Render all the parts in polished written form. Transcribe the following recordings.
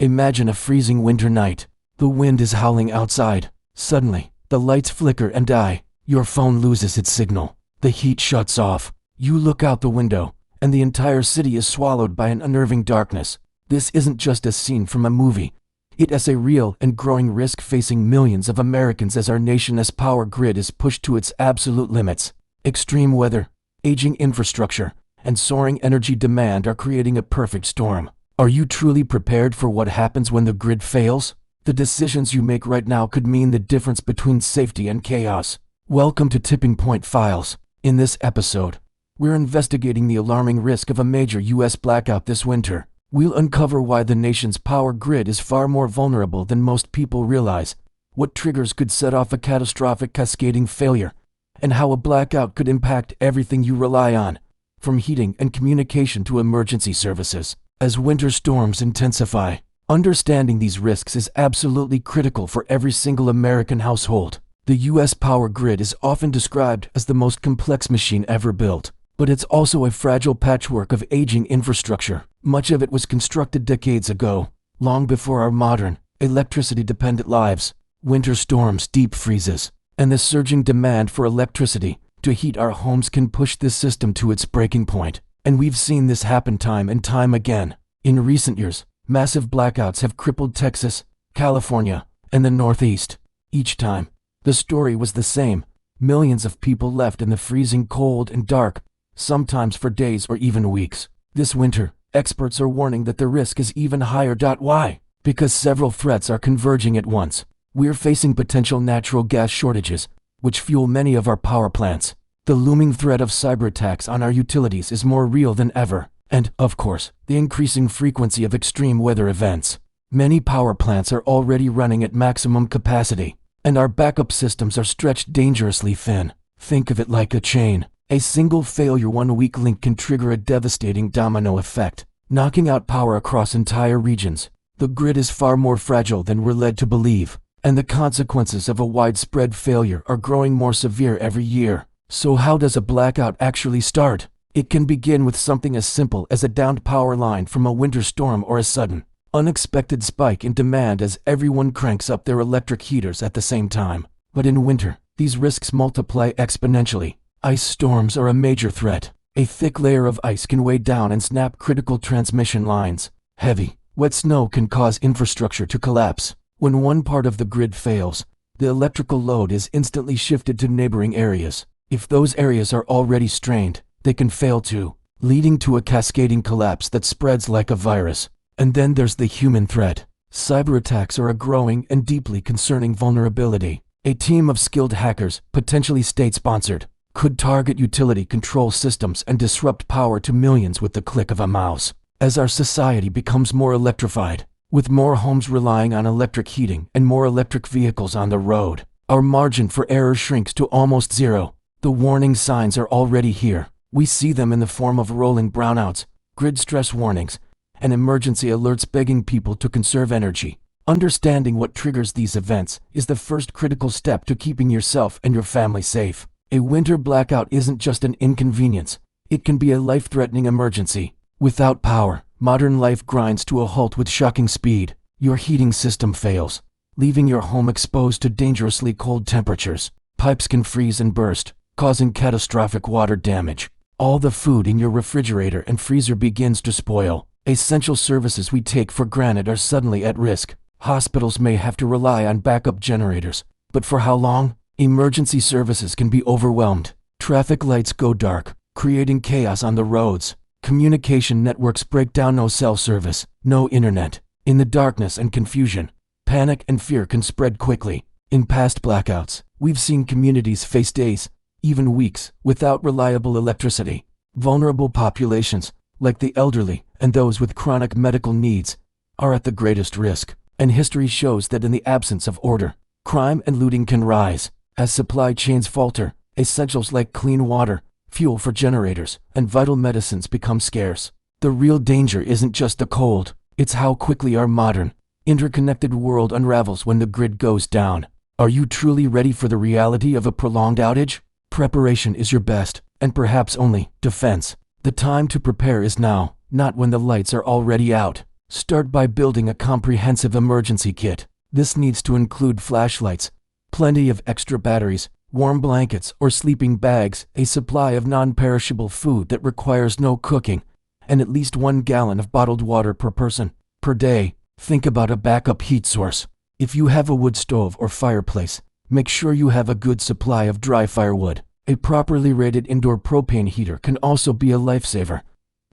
Imagine a freezing winter night. The wind is howling outside. Suddenly, the lights flicker and die. Your phone loses its signal. The heat shuts off. You look out the window, and the entire city is swallowed by an unnerving darkness. This isn't just a scene from a movie. It is a real and growing risk facing millions of Americans as our nation's power grid is pushed to its absolute limits. Extreme weather, aging infrastructure, and soaring energy demand are creating a perfect storm. Are you truly prepared for what happens when the grid fails? The decisions you make right now could mean the difference between safety and chaos. Welcome to Tipping Point Files. In this episode, we're investigating the alarming risk of a major U.S. blackout this winter. We'll uncover why the nation's power grid is far more vulnerable than most people realize, what triggers could set off a catastrophic cascading failure, and how a blackout could impact everything you rely on, from heating and communication to emergency services. As winter storms intensify, understanding these risks is absolutely critical for every single American household. The U.S. power grid is often described as the most complex machine ever built, but it's also a fragile patchwork of aging infrastructure. Much of it was constructed decades ago, long before our modern, electricity-dependent lives. Winter storms, deep freezes, and the surging demand for electricity to heat our homes can push this system to its breaking point. And we've seen this happen time and time again. In recent years, massive blackouts have crippled Texas, California, and the Northeast. Each time, the story was the same. Millions of people left in the freezing cold and dark, sometimes for days or even weeks. This winter, experts are warning that the risk is even higher. Why? Because several threats are converging at once. We're facing potential natural gas shortages, which fuel many of our power plants. The looming threat of cyber attacks on our utilities is more real than ever. And, of course, the increasing frequency of extreme weather events. Many power plants are already running at maximum capacity, and our backup systems are stretched dangerously thin. Think of it like a chain. A single failure, one weak link can trigger a devastating domino effect, knocking out power across entire regions. The grid is far more fragile than we're led to believe, and the consequences of a widespread failure are growing more severe every year. So how does a blackout actually start? It can begin with something as simple as a downed power line from a winter storm or a sudden, unexpected spike in demand as everyone cranks up their electric heaters at the same time. But in winter, these risks multiply exponentially. Ice storms are a major threat. A thick layer of ice can weigh down and snap critical transmission lines. Heavy, wet snow can cause infrastructure to collapse. When one part of the grid fails, the electrical load is instantly shifted to neighboring areas. If those areas are already strained, they can fail too, leading to a cascading collapse that spreads like a virus. And then there's the human threat. Cyber attacks are a growing and deeply concerning vulnerability. A team of skilled hackers, potentially state-sponsored, could target utility control systems and disrupt power to millions with the click of a mouse. As our society becomes more electrified, with more homes relying on electric heating and more electric vehicles on the road, our margin for error shrinks to almost zero. The warning signs are already here. We see them in the form of rolling brownouts, grid stress warnings, and emergency alerts begging people to conserve energy. Understanding what triggers these events is the first critical step to keeping yourself and your family safe. A winter blackout isn't just an inconvenience. It can be a life-threatening emergency. Without power, modern life grinds to a halt with shocking speed. Your heating system fails, leaving your home exposed to dangerously cold temperatures. Pipes can freeze and burst, causing catastrophic water damage. All the food in your refrigerator and freezer begins to spoil. Essential services we take for granted are suddenly at risk. Hospitals may have to rely on backup generators, but for how long? Emergency services can be overwhelmed. Traffic lights go dark, creating chaos on the roads. Communication networks break down, no cell service, no internet. In the darkness and confusion, panic and fear can spread quickly. In past blackouts, we've seen communities face days, even weeks, without reliable electricity. Vulnerable populations, like the elderly and those with chronic medical needs, are at the greatest risk. And history shows that in the absence of order, crime and looting can rise. As supply chains falter, essentials like clean water, fuel for generators, and vital medicines become scarce. The real danger isn't just the cold, it's how quickly our modern, interconnected world unravels when the grid goes down. Are you truly ready for the reality of a prolonged outage? Preparation is your best, and perhaps only, defense. The time to prepare is now, not when the lights are already out. Start by building a comprehensive emergency kit. This needs to include flashlights, plenty of extra batteries, warm blankets or sleeping bags, a supply of non-perishable food that requires no cooking, and at least 1 gallon of bottled water per person per day. Think about a backup heat source. If you have a wood stove or fireplace, make sure you have a good supply of dry firewood. A properly rated indoor propane heater can also be a lifesaver,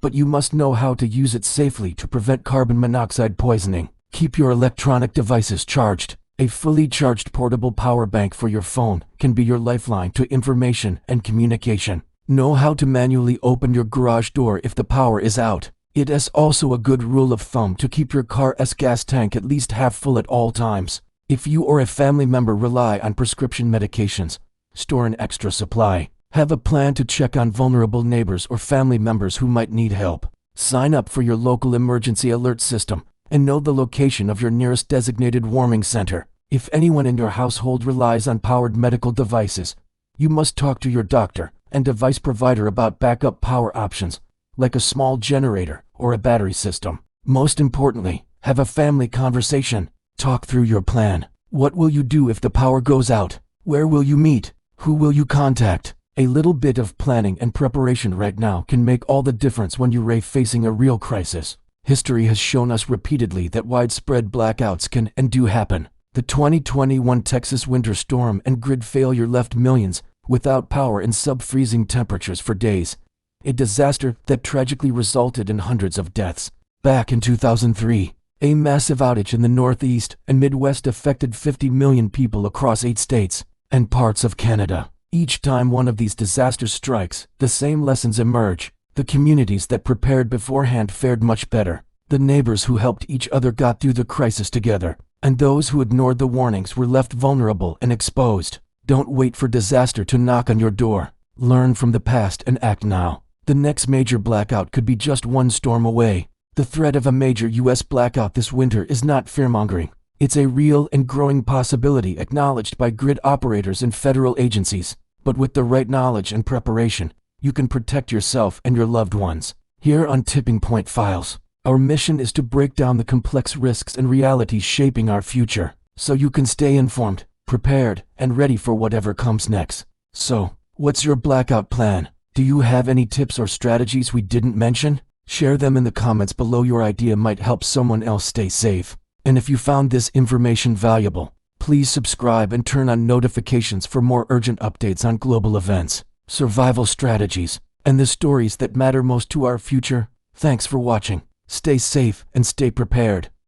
but you must know how to use it safely to prevent carbon monoxide poisoning. Keep your electronic devices charged. A fully charged portable power bank for your phone can be your lifeline to information and communication. Know how to manually open your garage door if the power is out. It is also a good rule of thumb to keep your car's gas tank at least half full at all times. If you or a family member rely on prescription medications, store an extra supply. Have a plan to check on vulnerable neighbors or family members who might need help. Sign up for your local emergency alert system and know the location of your nearest designated warming center. If anyone in your household relies on powered medical devices, you must talk to your doctor and device provider about backup power options, like a small generator or a battery system. Most importantly, have a family conversation. Talk through your plan. What will you do if the power goes out? Where will you meet? Who will you contact? A little bit of planning and preparation right now can make all the difference when you're facing a real crisis. History has shown us repeatedly that widespread blackouts can and do happen. The 2021 Texas winter storm and grid failure left millions without power and sub-freezing temperatures for days, a disaster that tragically resulted in hundreds of deaths. Back in 2003, a massive outage in the Northeast and Midwest affected 50 million people across 8 states and parts of Canada. Each time one of these disasters strikes, the same lessons emerge. The communities that prepared beforehand fared much better. The neighbors who helped each other got through the crisis together, and those who ignored the warnings were left vulnerable and exposed. Don't wait for disaster to knock on your door. Learn from the past and act now. The next major blackout could be just one storm away. The threat of a major U.S. blackout this winter is not fearmongering. It's a real and growing possibility acknowledged by grid operators and federal agencies. But with the right knowledge and preparation, you can protect yourself and your loved ones. Here on Tipping Point Files, our mission is to break down the complex risks and realities shaping our future, so you can stay informed, prepared, and ready for whatever comes next. So, what's your blackout plan? Do you have any tips or strategies we didn't mention? Share them in the comments below. Your idea might help someone else stay safe. And if you found this information valuable, please subscribe and turn on notifications for more urgent updates on global events, survival strategies, and the stories that matter most to our future. Thanks for watching. Stay safe and stay prepared.